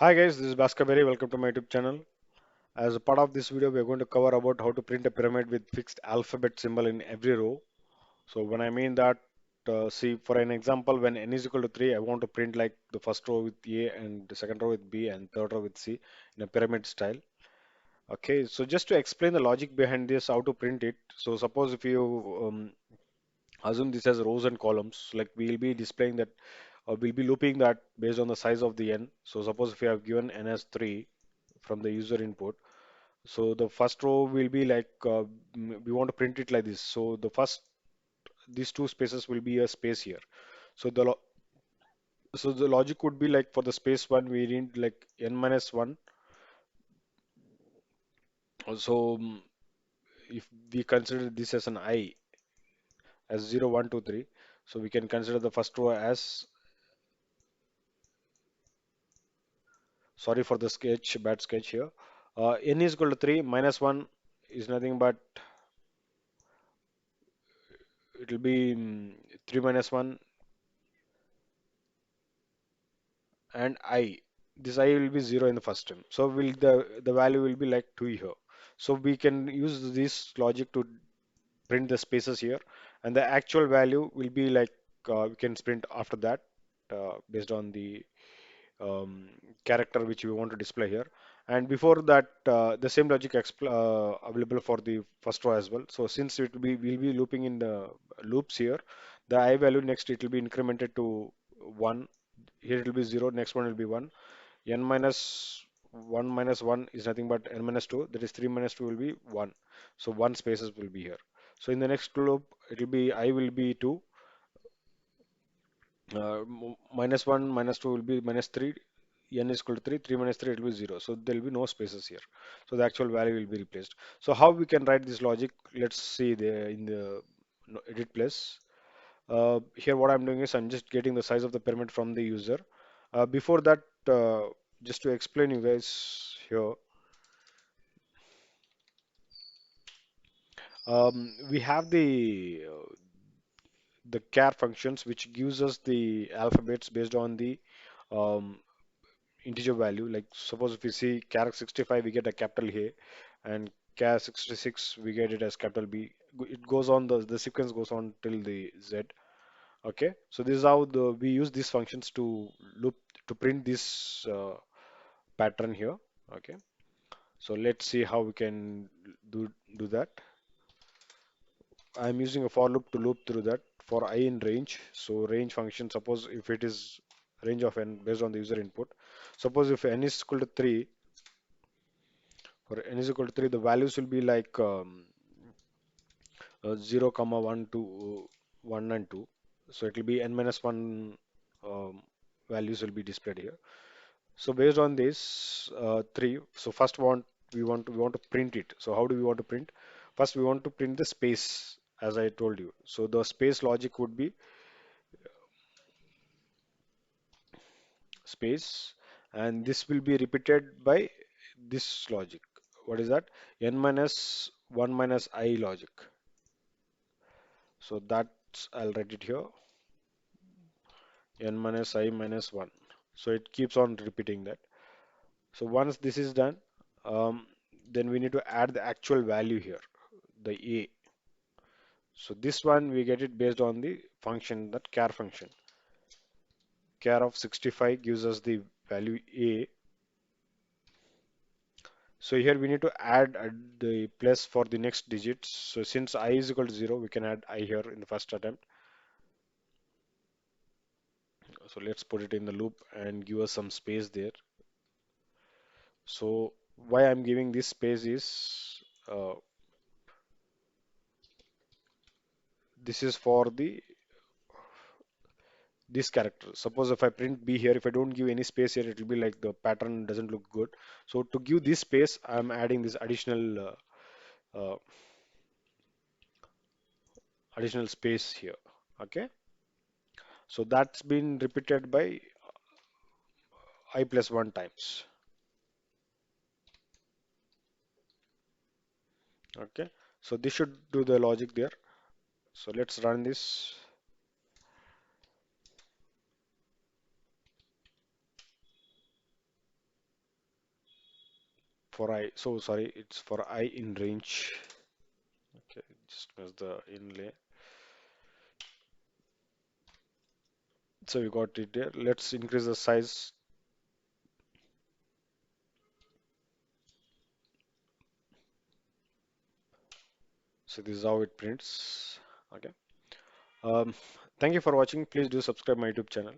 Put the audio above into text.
Hi guys, this is Bhaskar Berry. Welcome to my YouTube channel. As a part of this video, we are going to cover about how to print a pyramid with fixed alphabet symbol in every row. So when I mean that, see for an example, when n is equal to 3, I want to print like the first row with A and the second row with B and third row with C in a pyramid style. Okay, so just to explain the logic behind this, how to print it. So suppose if you assume this as rows and columns, like we'll be displaying that, or we'll be looping that based on the size of the n. So suppose if you have given n as 3 from the user input. So the first row will be like we want to print it like this. So the first these two spaces will be a space here. So the logic would be like for the space one we need like n minus one. So if we consider this as an I as 0, 1, 2, 3, so we can consider the first row as, sorry for the bad sketch here. N is equal to 3 minus 1 is nothing but it will be 3 minus 1 and I. This I will be 0 in the first term. So will the value will be like 2 here. So we can use this logic to print the spaces here, and the actual value will be like we can print after that based on the um, character which we want to display here. And before that, the same logic available for the first row as well. So since it will be looping in the loops here, the I value next it will be incremented to 1. Here it will be 0, next one will be 1. N minus 1 minus 1 is nothing but n minus 2. That is 3 minus 2 will be 1. So 1 spaces will be here. So in the next loop, it will be I will be 2. Minus 1 minus 2 will be minus 3. N is equal to 3. 3 minus 3 it will be 0. So there will be no spaces here. So the actual value will be replaced. So how we can write this logic? Let's see in the edit place. Here what I'm doing is I'm just getting the size of the pyramid from the user. Before that, just to explain you guys here, we have the char functions which gives us the alphabets based on the um, integer value. Like suppose if we see char 65, we get a capital A, and char 66 we get it as capital B. It goes on the sequence goes on till the Z. Okay, so this is how the we use these functions to loop to print this pattern here. Okay, so let's see how we can do that. I'm using a for loop to loop through that for I in range. So range function, suppose if it is range of n based on the user input. Suppose if n is equal to 3, for n is equal to 3, the values will be like 0, comma 1, 2, 1 and 2. So it will be n minus 1 values will be displayed here. So based on this 3, so first we want to print it. So how do we want to print? First we want to print the space as I told you. So the space logic would be space, and this will be repeated by this logic. What is that? N minus 1 minus I logic. So that's, I'll write it here, n minus I minus 1. So it keeps on repeating that. So once this is done, um, then we need to add the actual value here, the A. So this one we get it based on the function, that char function. Char of 65 gives us the value A. So here we need to add the plus for the next digits. So since I is equal to 0, we can add I here in the first attempt. So let's put it in the loop and give us some space there. So why I'm giving this space is this is for the this character. Suppose if I print B here, if I don't give any space here, it will be like the pattern doesn't look good. So to give this space, I'm adding this additional space here. Okay, so that's been repeated by I plus 1 times. Okay, so this should do the logic there. So let's run this. for I. So sorry, it's for I in range. Okay, just press the inlay. So we got it there. Let's increase the size. So this is how it prints. Okay. Um, Thank you for watching. Please do subscribe my YouTube channel.